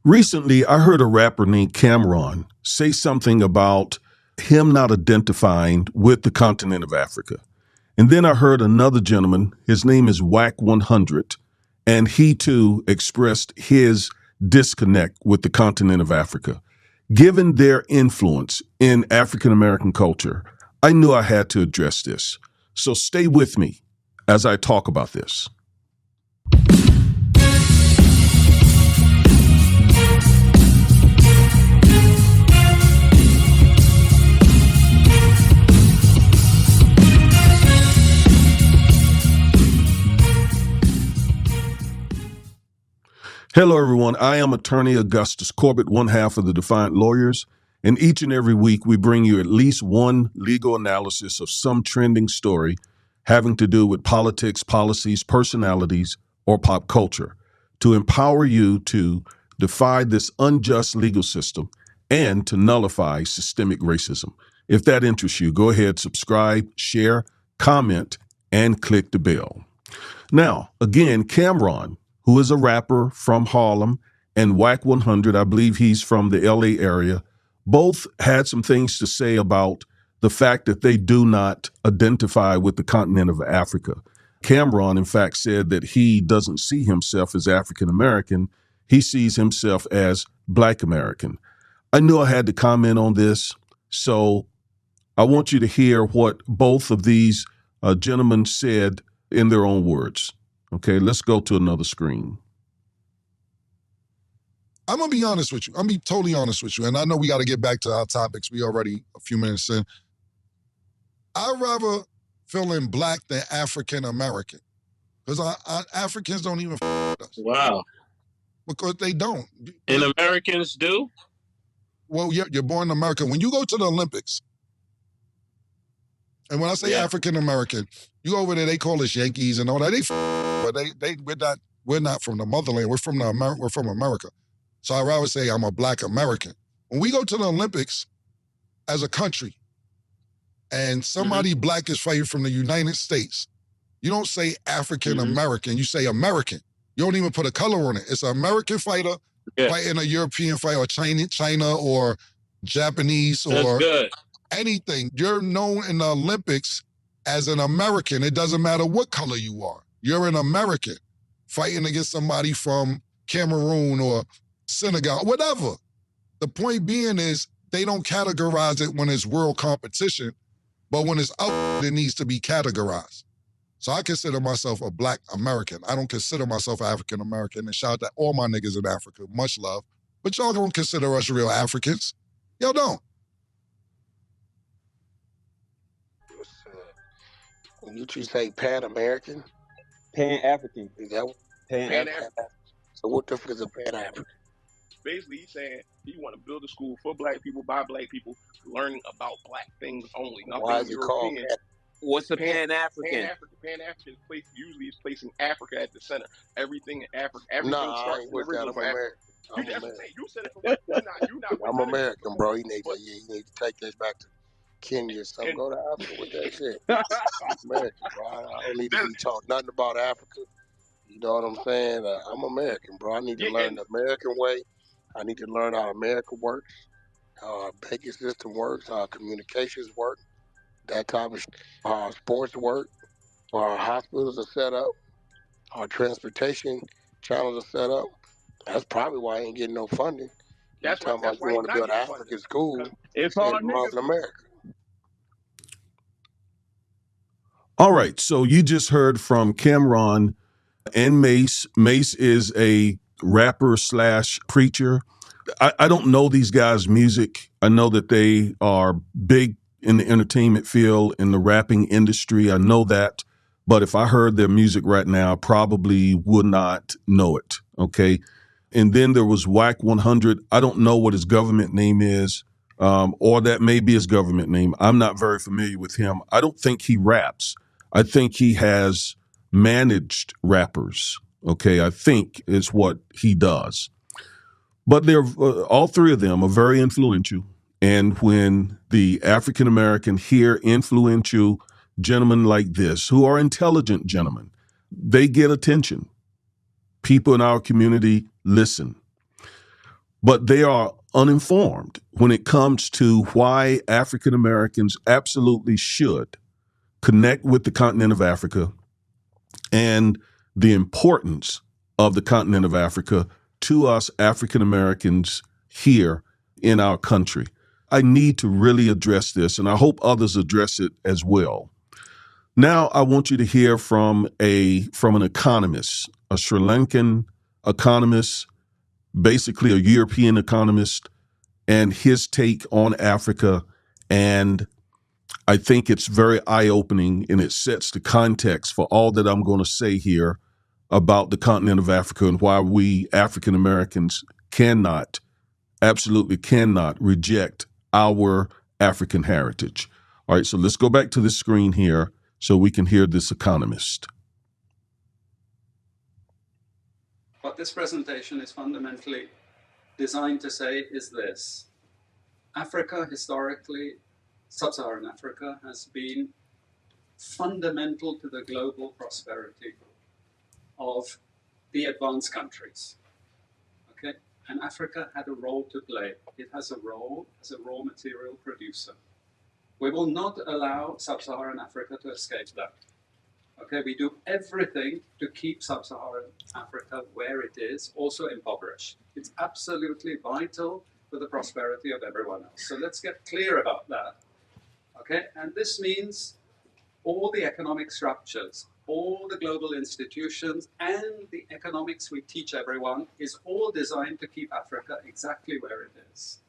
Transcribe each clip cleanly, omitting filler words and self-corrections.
Recently, I heard a rapper named Cameron say something about him not identifying with the continent of Africa. And then I heard another gentleman, his name is Wack100, and he too expressed his disconnect with the continent of Africa. Given their influence in African American culture, I knew I had to address this. So stay with me as I talk about this. Hello, everyone. I am attorney Augustus Corbett, one half of the Defiant Lawyers, and each and every week we bring you at least one legal analysis of some trending story having to do with politics, policies, personalities, or pop culture to empower you to defy this unjust legal system and to nullify systemic racism. If that interests you, go ahead, subscribe, share, comment, and click the bell. Now, again, Cameron, who is a rapper from Harlem, and Wack100, I believe he's from the LA area, both had some things to say about the fact that they do not identify with the continent of Africa. Cameron, in fact, said that he doesn't see himself as African American. He sees himself as Black American. I knew I had to comment on this, so I want you to hear what both of these gentlemen said in their own words. Okay, let's go to another screen. I'm going to be honest with you. I'm going to be totally honest with you. And I know we got to get back to our topics. We already a few minutes in. I'd rather feeling Black than African American. Because Africans don't even f*** us. Wow. Because they don't. And Americans do? Well, you're born in America. When you go to the Olympics, and when I say African American, you go over there, they call us Yankees and all that. But we're not from the motherland. We're from America. So I'd rather say I'm a Black American. When we go to the Olympics as a country, and somebody Black is fighting from the United States, you don't say African American. You say American. You don't even put a color on it. It's an American fighter fighting a European fighter, or China or Japanese or anything. You're known in the Olympics as an American. It doesn't matter what color you are. You're an American fighting against somebody from Cameroon or Senegal, whatever. The point being is they don't categorize it when it's world competition, but when it's out, it needs to be categorized. So I consider myself a Black American. I don't consider myself African American. And shout out to all my niggas in Africa. Much love. But y'all don't consider us real Africans. Y'all don't. You say Pan-American? Pan-African. Is that Pan-African. So what the fuck is a Pan-African? Basically, he's saying he want to build a school for Black people, by Black people, learning about Black things only. Why is it called that? What's a Pan-African? Pan-African usually is placing Africa at the center. Everything in Africa. Everything I ain't with that. I'm American. You said it for that. You're not I'm American, bro. You need to take this back to Kenya or something. Go to Africa with that shit. I'm American, bro. I don't need to be taught nothing about Africa. You know what I'm saying? I'm American, bro. I need to learn the American way. I need to learn how America works, how our banking system works, how our communications work, that type of how our sports work, how our hospitals are set up, our transportation channels are set up. That's probably why I ain't getting no funding. That's talking about you want to build an African school in North America. All right, so you just heard from Cameron and Mace. Mace is a rapper / preacher. I don't know these guys' music. I know that they are big in the entertainment field, in the rapping industry. I know that. But if I heard their music right now, I probably would not know it, okay? And then there was Wack100. I don't know what his government name is, or that may be his government name. I'm not very familiar with him. I don't think he raps. I think he has managed rappers, okay? I think is what he does. But they're all three of them are very influential. And when the African-American hear influential gentlemen like this, who are intelligent gentlemen, they get attention. People in our community listen. but they are uninformed when it comes to why African Americans absolutely should connect with the continent of Africa and the importance of the continent of Africa to us African Americans here in our country. I need to really address this, and I hope others address it as well. Now, I want you to hear from an economist, a Sri Lankan economist, basically a European economist, and his take on Africa. And I think it's very eye-opening, and it sets the context for all that I'm going to say here about the continent of Africa and why we African Americans absolutely cannot reject our African heritage. All right, so let's go back to the screen here so we can hear this economist. What this presentation is fundamentally designed to say is this. Africa, historically, sub-Saharan Africa, has been fundamental to the global prosperity of the advanced countries. Okay? And Africa had a role to play. It has a role as a raw material producer. We will not allow sub-Saharan Africa to escape that. Okay, we do everything to keep sub-Saharan Africa where it is, also impoverished. It's absolutely vital for the prosperity of everyone else. So let's get clear about that. Okay, and this means all the economic structures, all the global institutions, and the economics we teach everyone is all designed to keep Africa exactly where it is.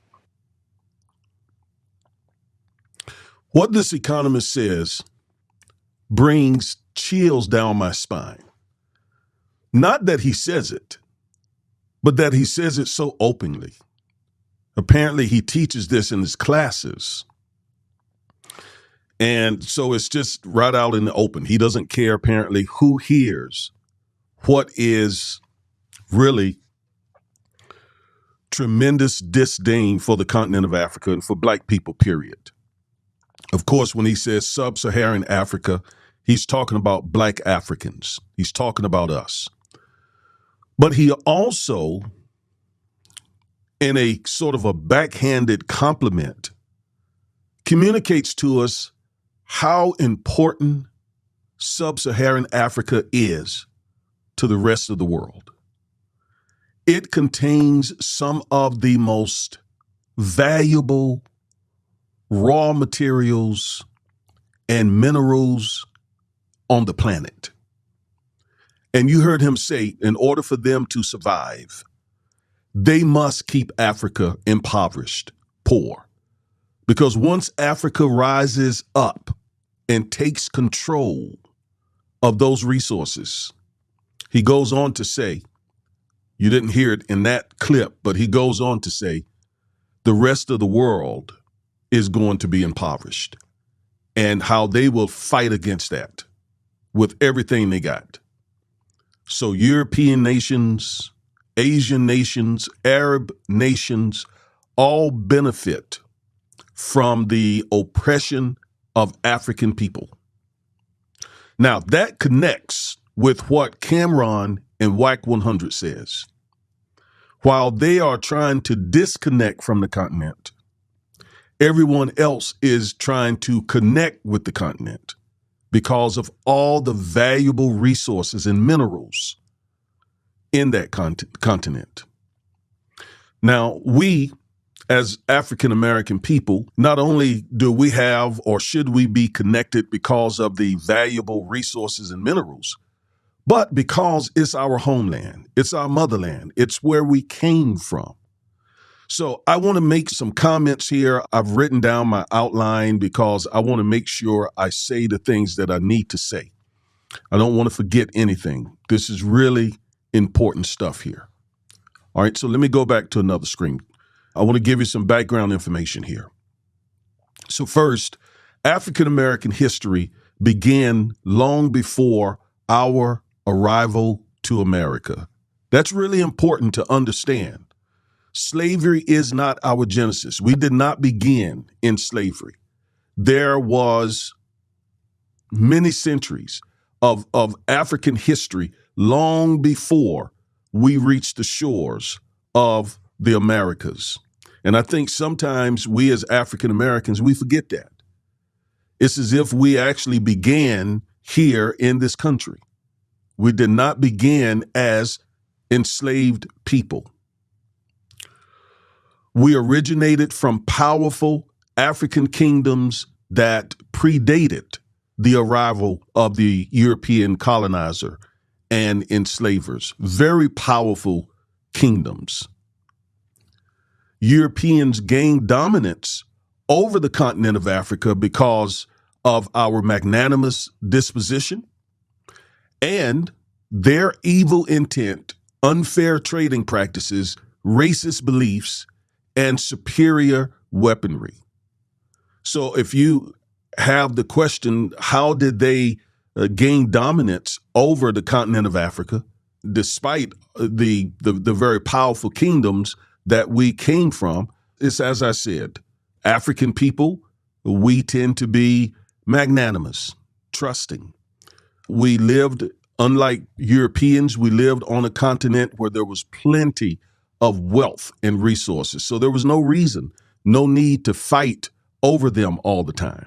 What this economist says brings chills down my spine. Not that he says it, but that he says it so openly. Apparently, he teaches this in his classes. And so it's just right out in the open. He doesn't care, apparently, who hears what is really tremendous disdain for the continent of Africa and for Black people, period. Of course, when he says sub-Saharan Africa, he's talking about Black Africans. He's talking about us. But he also, in a sort of a backhanded compliment, communicates to us how important sub-Saharan Africa is to the rest of the world. It contains some of the most valuable raw materials and minerals on the planet. And you heard him say, in order for them to survive, they must keep Africa impoverished, poor. Because once Africa rises up and takes control of those resources, he goes on to say, you didn't hear it in that clip, but he goes on to say, the rest of the world is going to be impoverished, and how they will fight against that with everything they got. So European nations, Asian nations, Arab nations all benefit from the oppression of African people. Now, that connects with what Cameron and Wack100 says. While they are trying to disconnect from the continent, everyone else is trying to connect with the continent because of all the valuable resources and minerals in that continent. Now, we, as African American people, not only do we have or should we be connected because of the valuable resources and minerals, but because it's our homeland, it's our motherland, it's where we came from. So I want to make some comments here. I've written down my outline because I want to make sure I say the things that I need to say. I don't want to forget anything. This is really important stuff here. All right, so let me go back to another screen. I want to give you some background information here. So first, African American history began long before our arrival to America. That's really important to understand. Slavery is not our genesis. We did not begin in slavery. There was many centuries of African history long before we reached the shores of the Americas. And I think sometimes we as African Americans, we forget that. It's as if we actually began here in this country. We did not begin as enslaved people. We originated from powerful African kingdoms that predated the arrival of the European colonizer and enslavers. Very powerful kingdoms. Europeans gained dominance over the continent of Africa because of our magnanimous disposition and their evil intent, unfair trading practices, racist beliefs, and superior weaponry. So if you have the question, how did they gain dominance over the continent of Africa, despite the very powerful kingdoms that we came from? It's, as I said, African people, we tend to be magnanimous, trusting. We lived, unlike Europeans, we lived on a continent where there was plenty of wealth and resources. So there was no reason, no need to fight over them all the time.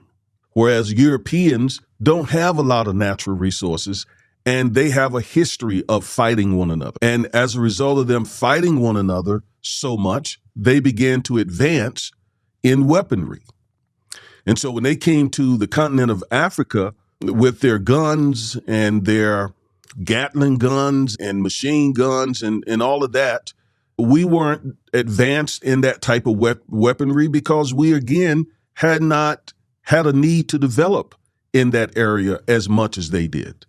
Whereas Europeans don't have a lot of natural resources, and they have a history of fighting one another. And as a result of them fighting one another so much, they began to advance in weaponry. And so when they came to the continent of Africa with their guns and their Gatling guns and machine guns and all of that, we weren't advanced in that type of weaponry because we, again, had not had a need to develop in that area as much as they did.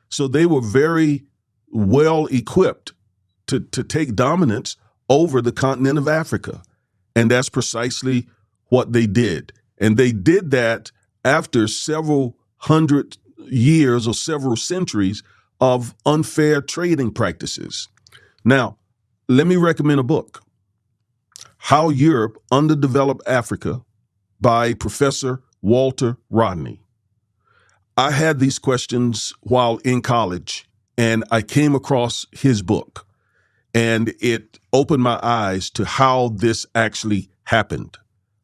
So they were very well equipped to take dominance over the continent of Africa. And that's precisely what they did. And they did that after several hundred years or several centuries of unfair trading practices. Now, let me recommend a book, How Europe Underdeveloped Africa by Professor Walter Rodney. I had these questions while in college, and I came across his book, and it opened my eyes to how this actually happened,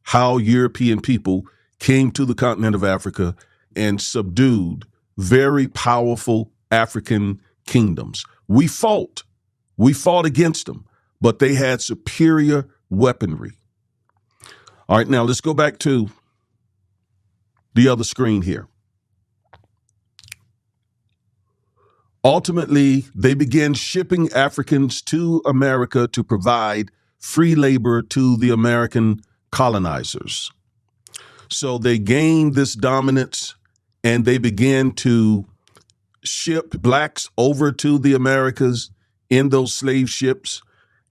how European people came to the continent of Africa and subdued very powerful African kingdoms. We fought against them, but they had superior weaponry. All right, now let's go back to the other screen here. Ultimately, they began shipping Africans to America to provide free labor to the American colonizers. So they gained this dominance and they began to ship blacks over to the Americas in those slave ships.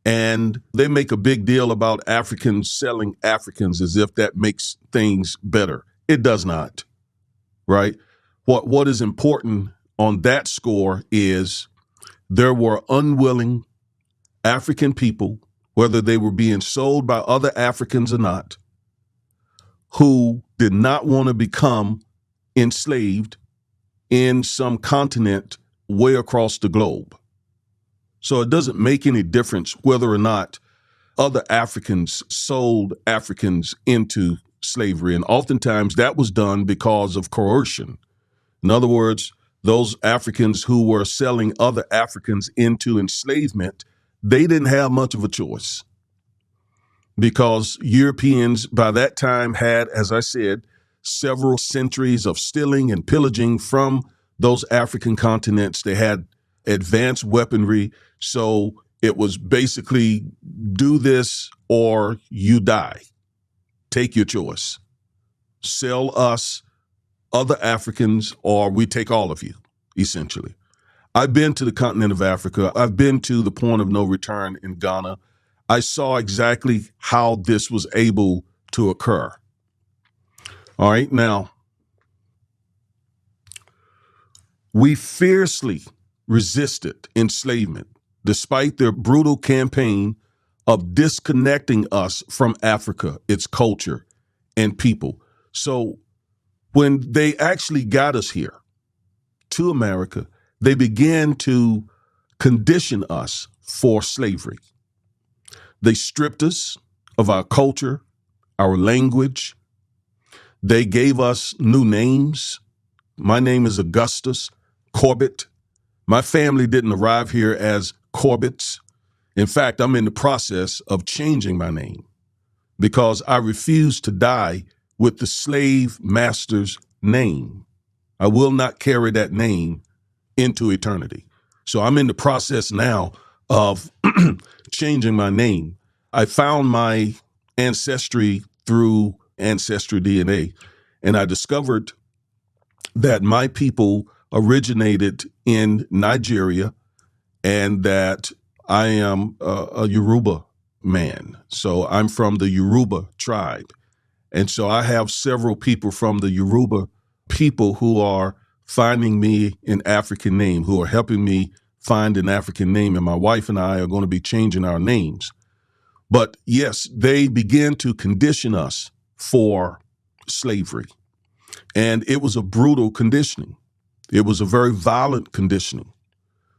And they make a big deal about Africans selling Africans as if that makes things better. It does not, right? What is important on that score is there were unwilling African people, whether they were being sold by other Africans or not, who did not want to become enslaved in some continent way across the globe. So it doesn't make any difference whether or not other Africans sold Africans into slavery. And oftentimes that was done because of coercion. In other words, those Africans who were selling other Africans into enslavement, they didn't have much of a choice because Europeans by that time had, as I said, several centuries of stealing and pillaging from those African continents. They had advanced weaponry. So it was basically do this or you die. Take your choice. Sell us other Africans or we take all of you, essentially. I've been to the continent of Africa. I've been to the point of no return in Ghana. I saw exactly how this was able to occur. All right, now, we fiercely resisted enslavement despite their brutal campaign of disconnecting us from Africa, its culture and people. So when they actually got us here to America, they began to condition us for slavery. They stripped us of our culture, our language. They gave us new names. My name is Augustus Corbett. My family didn't arrive here as Corbetts. In fact, I'm in the process of changing my name because I refuse to die with the slave master's name. I will not carry that name into eternity. So I'm in the process now of changing my name. I found my ancestry through Ancestry DNA, and I discovered that my people originated in Nigeria and that I am a Yoruba man. So I'm from the Yoruba tribe. And so I have several people from the Yoruba people who are finding me an African name, who are helping me find an African name. And my wife and I are going to be changing our names. But yes, they began to condition us for slavery. And it was a brutal conditioning. It was a very violent conditioning.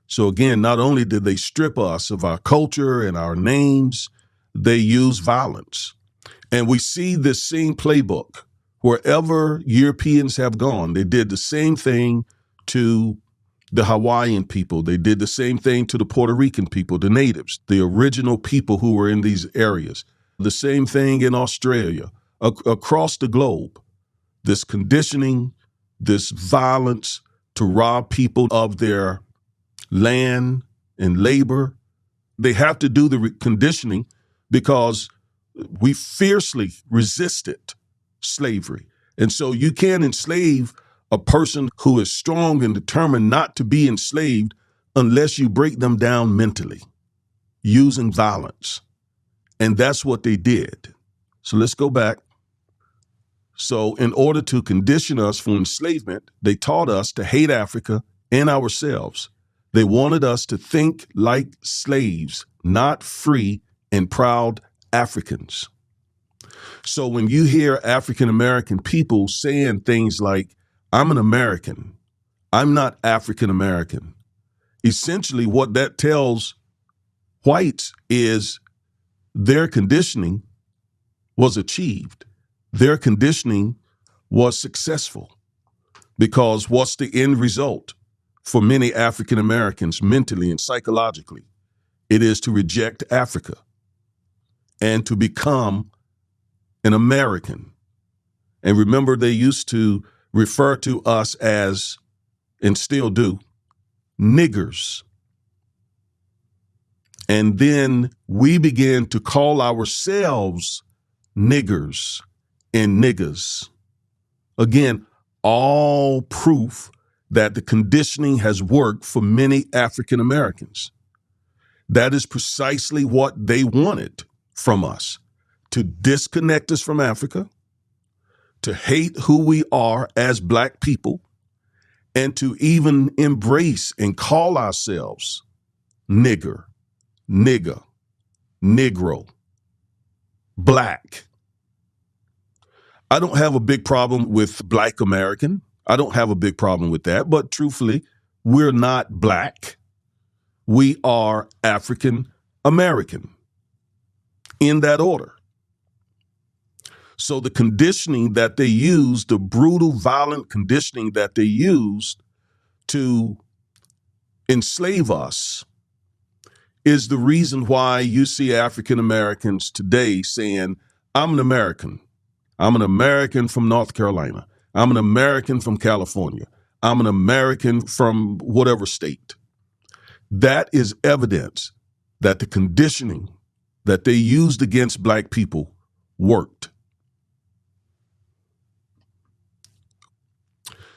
So again, not only did they strip us of our culture and our names, they used violence. And we see this same playbook wherever Europeans have gone. They did the same thing to the Hawaiian people. They did the same thing to the Puerto Rican people, the natives, the original people who were in these areas. The same thing in Australia, across the globe. This conditioning, this violence to rob people of their land and labor. They have to do the conditioning because we fiercely resisted slavery. And so you can't enslave a person who is strong and determined not to be enslaved unless you break them down mentally using violence. And that's what they did. So let's go back. So in order to condition us for enslavement, they taught us to hate Africa and ourselves. They wanted us to think like slaves, not free and proud Africans. So when you hear African American people saying things like, I'm an American, I'm not African American, essentially what that tells whites is their conditioning was achieved. Their conditioning was successful because what's the end result for many African Americans mentally and psychologically? It is to reject Africa and to become an American. And remember, they used to refer to us as, and still do, niggers. And then we began to call ourselves niggers and niggas. Again, all proof that the conditioning has worked for many African Americans. That is precisely what they wanted from us, to disconnect us from Africa, to hate who we are as Black people, and to even embrace and call ourselves nigger, nigga, Negro, Black. I don't have a big problem with Black American. I don't have a big problem with that. But truthfully, we're not Black. We are African American in that order. So the conditioning that they used, the brutal, violent conditioning that they used to enslave us is the reason why you see African Americans today saying, I'm an American. I'm an American from North Carolina. I'm an American from California. I'm an American from whatever state. That is evidence that the conditioning that they used against Black people worked.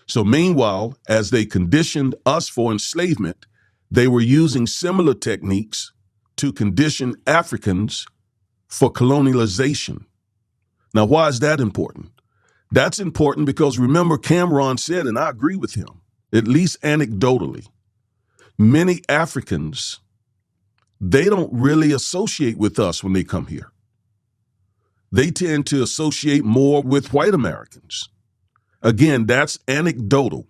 So meanwhile, as they conditioned us for enslavement, they were using similar techniques to condition Africans for colonialization. Now, why is that important? That's important because remember, Cameron said, and I agree with him, at least anecdotally, many Africans, they don't really associate with us when they come here. They tend to associate more with white Americans. Again, that's anecdotal.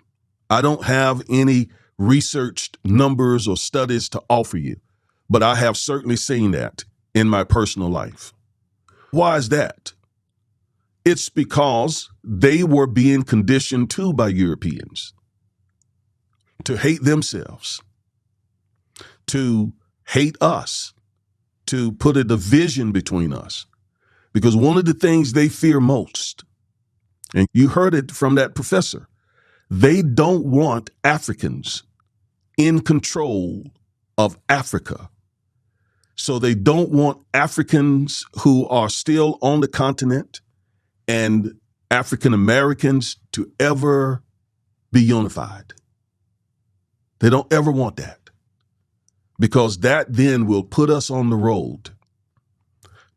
I don't have any researched numbers or studies to offer you, but I have certainly seen that in my personal life. Why is that? It's because they were being conditioned too by Europeans to hate themselves, to hate us, to put a division between us. Because one of the things they fear most, and you heard it from that professor, they don't want Africans in control of Africa. So they don't want Africans who are still on the continent and African Americans to ever be unified. They don't ever want that, because that then will put us on the road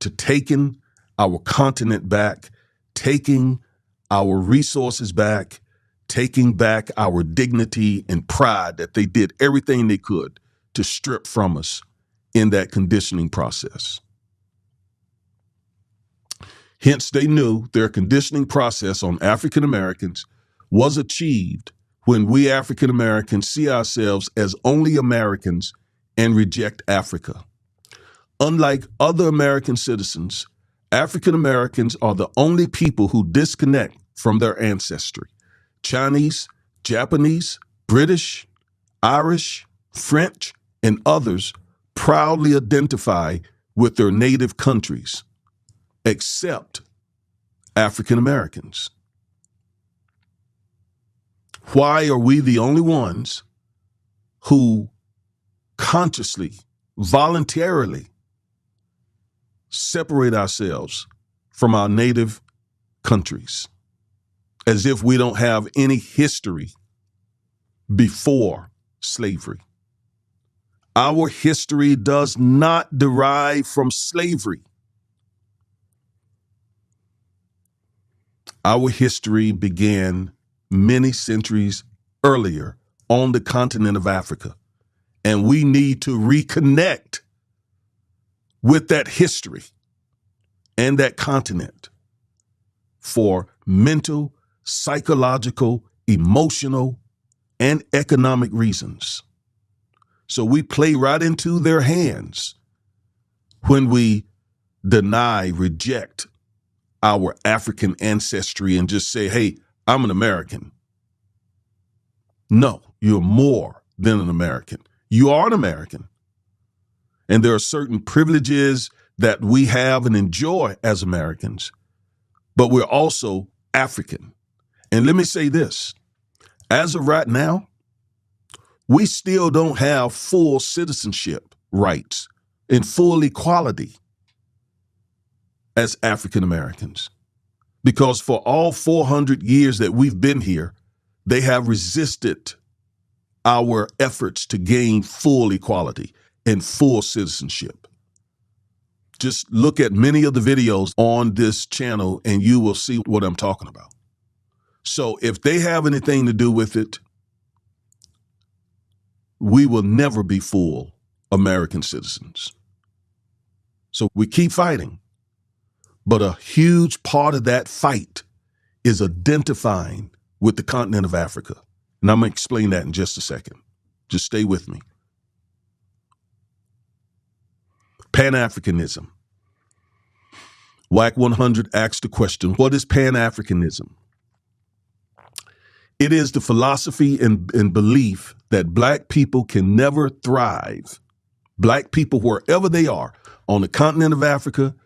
to taking our continent back, taking our resources back, taking back our dignity and pride that they did everything they could to strip from us in that conditioning process. Hence, they knew their conditioning process on African Americans was achieved when we African Americans see ourselves as only Americans and reject Africa. Unlike other American citizens, African Americans are the only people who disconnect from their ancestry. Chinese, Japanese, British, Irish, French, and others proudly identify with their native countries, except African Americans. Why are we the only ones who consciously, voluntarily separate ourselves from our native countries, as if we don't have any history before slavery? Our history does not derive from slavery. Our history began many centuries earlier on the continent of Africa, and we need to reconnect with that history and that continent for mental, psychological, emotional, and economic reasons. So we play right into their hands when we deny, reject our African ancestry and just say, hey, I'm an American. No, you're more than an American. You are an American. And there are certain privileges that we have and enjoy as Americans, but we're also African. And let me say this, as of right now, we still don't have full citizenship rights and full equality as African Americans, because for all 400 years that we've been here, they have resisted our efforts to gain full equality and full citizenship. Just look at many of the videos on this channel and you will see what I'm talking about. So if they have anything to do with it, we will never be full American citizens. So we keep fighting. But a huge part of that fight is identifying with the continent of Africa. And I'm going to explain that in just a second. Just stay with me. Pan-Africanism. Wack100 asked the question, what is Pan-Africanism? It is the philosophy and belief that Black people can never thrive. Black people, wherever they are, on the continent of Africa,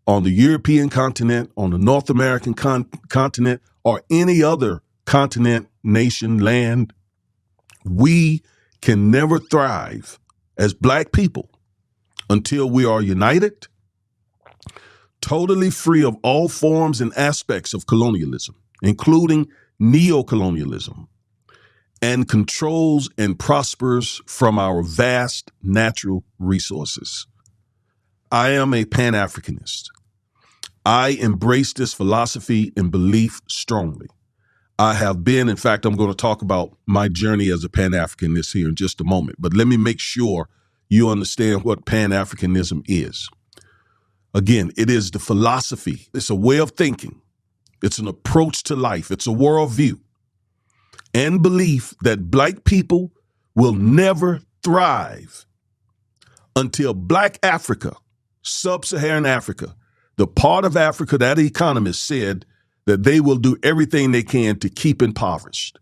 on the European continent, on the North American continent, or any other continent, nation, land, we can never thrive as Black people until we are united, totally free of all forms and aspects of colonialism, including neo-colonialism, and controls and prospers from our vast natural resources. I am a Pan-Africanist. I embrace this philosophy and belief strongly. I have been, in fact, I'm going to talk about my journey as a Pan-Africanist here in just a moment, but let me make sure you understand what Pan-Africanism is. Again, it is the philosophy. It's a way of thinking. It's an approach to life. It's a worldview and belief that Black people will never thrive until Black Africa Sub-Saharan Africa, the part of Africa that economists said that they will do everything they can to keep impoverished.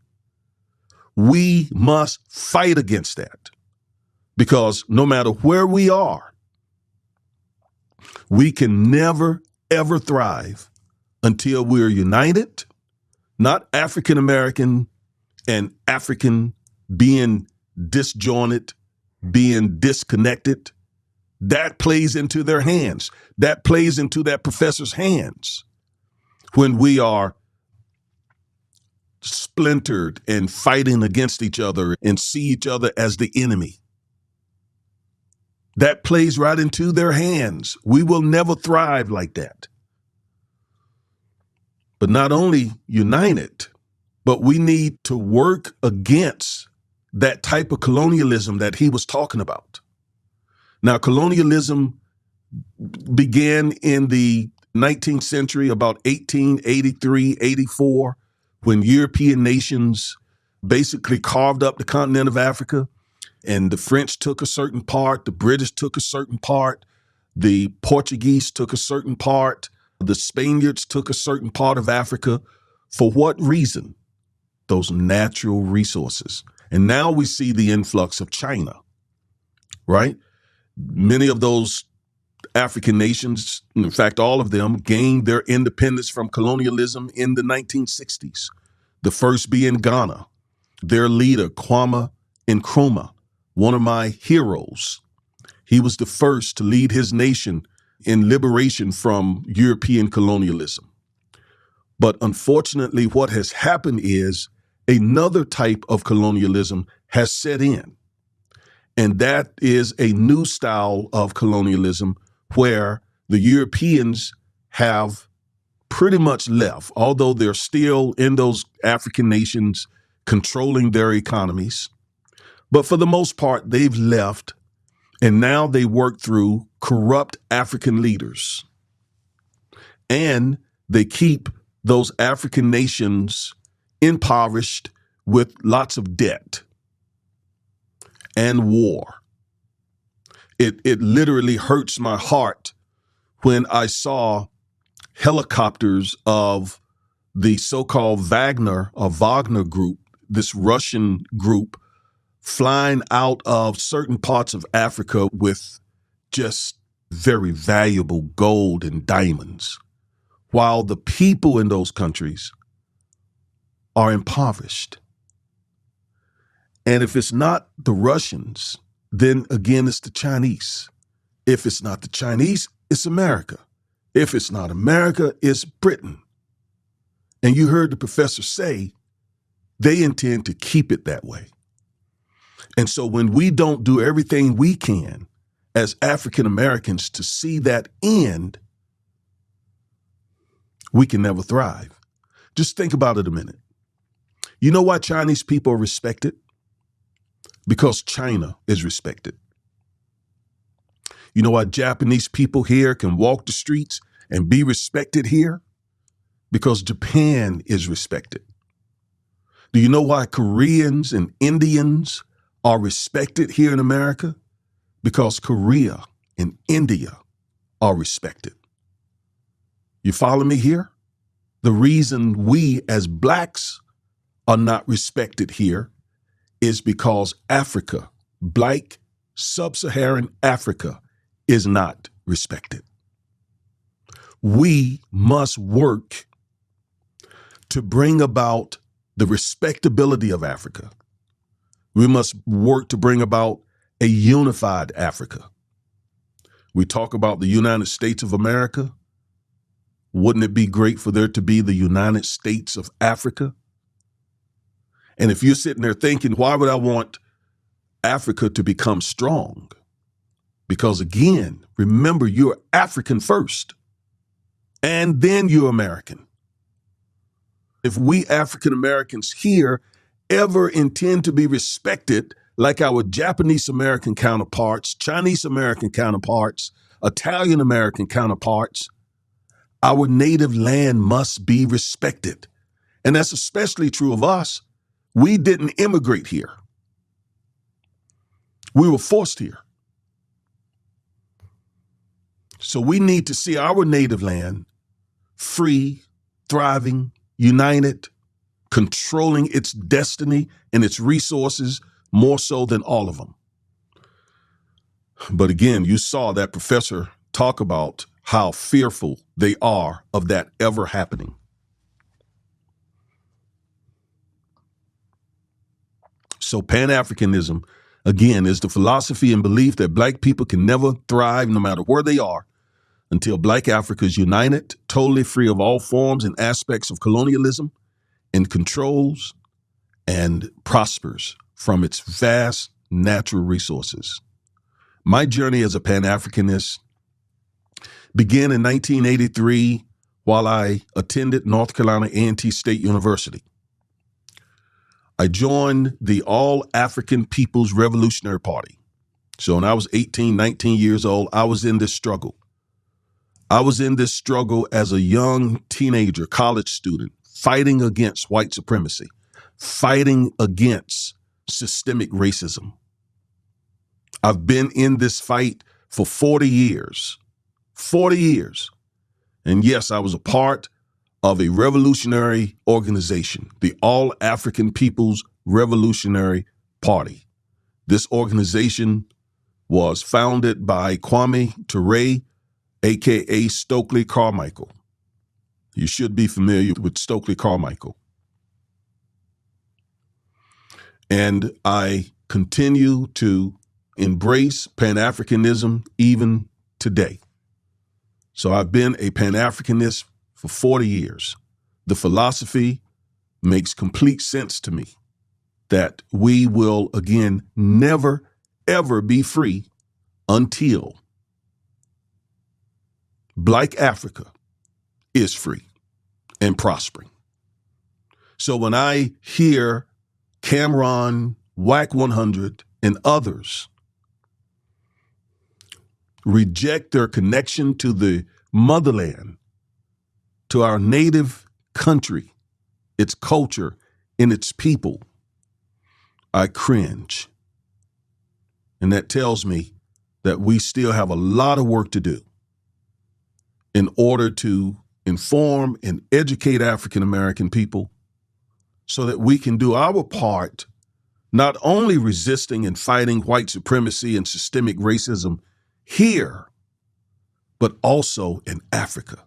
We must fight against that because no matter where we are, we can never, ever thrive until we're united, not African American and African being disjointed, being disconnected. That plays into their hands. That plays into that professor's hands when we are splintered and fighting against each other and see each other as the enemy. That plays right into their hands. We will never thrive like that. But not only united, but we need to work against that type of colonialism that he was talking about. Now, colonialism began in the 19th century, about 1883, 84, when European nations basically carved up the continent of Africa, and the French took a certain part, the British took a certain part, the Portuguese took a certain part, the Spaniards took a certain part of Africa. For what reason? Those natural resources. And now we see the influx of China, right? Many of those African nations, in fact, all of them, gained their independence from colonialism in the 1960s. The first being Ghana. Their leader, Kwame Nkrumah, one of my heroes. He was the first to lead his nation in liberation from European colonialism. But unfortunately, what has happened is another type of colonialism has set in. And that is a new style of colonialism where the Europeans have pretty much left, although they're still in those African nations controlling their economies. But for the most part, they've left, and now they work through corrupt African leaders. And they keep those African nations impoverished with lots of debt and war. It literally hurts my heart when I saw helicopters of the so-called Wagner group, this Russian group, flying out of certain parts of Africa with just very valuable gold and diamonds, while the people in those countries are impoverished. And if it's not the Russians, then again, it's the Chinese. If it's not the Chinese, it's America. If it's not America, it's Britain. And you heard the professor say they intend to keep it that way. And so when we don't do everything we can as African Americans to see that end, we can never thrive. Just think about it a minute. You know why Chinese people are respected? Because China is respected. You know why Japanese people here can walk the streets and be respected here? Because Japan is respected. Do you know why Koreans and Indians are respected here in America? Because Korea and India are respected. You follow me here? The reason we as blacks are not respected here is because Africa, Black sub-Saharan Africa, is not respected. We must work to bring about the respectability of Africa. We must work to bring about a unified Africa. We talk about the United States of America. Wouldn't it be great for there to be the United States of Africa? And if you're sitting there thinking, why would I want Africa to become strong? Because again, remember, you're African first, and then you're American. If we African Americans here ever intend to be respected like our Japanese American counterparts, Chinese American counterparts, Italian American counterparts, our native land must be respected. And that's especially true of us. We didn't immigrate here. We were forced here. So we need to see our native land free, thriving, united, controlling its destiny and its resources more so than all of them. But again, you saw that professor talk about how fearful they are of that ever happening. So Pan-Africanism, again, is the philosophy and belief that Black people can never thrive no matter where they are until Black Africa is united, totally free of all forms and aspects of colonialism, and controls and prospers from its vast natural resources. My journey as a Pan-Africanist began in 1983 while I attended North Carolina A&T State University. I joined the All-African People's Revolutionary Party. So when I was 18, 19 years old, I was in this struggle. I was in this struggle as a young teenager, college student, fighting against white supremacy, fighting against systemic racism. I've been in this fight for 40 years. 40 years. And yes, I was a part of a revolutionary organization, the All-African People's Revolutionary Party. This organization was founded by Kwame Ture, aka Stokely Carmichael. You should be familiar with Stokely Carmichael. And I continue to embrace Pan-Africanism even today. So I've been a Pan-Africanist for 40 years. The philosophy makes complete sense to me that we will, again, never, ever be free until Black Africa is free and prospering. So when I hear Cameron, Wack100, and others reject their connection to the motherland, to our native country, its culture, and its people, I cringe. And that tells me that we still have a lot of work to do in order to inform and educate African American people so that we can do our part, not only resisting and fighting white supremacy and systemic racism here, but also in Africa.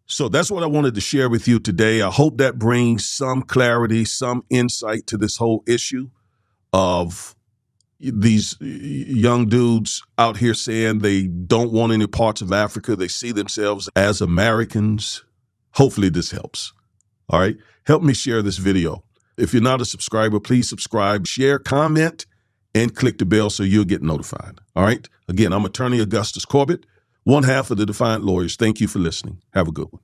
So that's what I wanted to share with you today. I hope that brings some clarity, some insight to this whole issue of these young dudes out here saying they don't want any parts of Africa. They see themselves as Americans. Hopefully this helps. All right. Help me share this video. If you're not a subscriber, please subscribe, share, comment, and click the bell so you'll get notified. All right. Again, I'm Attorney Augustus Corbett, one half of the Defiant Lawyers. Thank you for listening. Have a good one.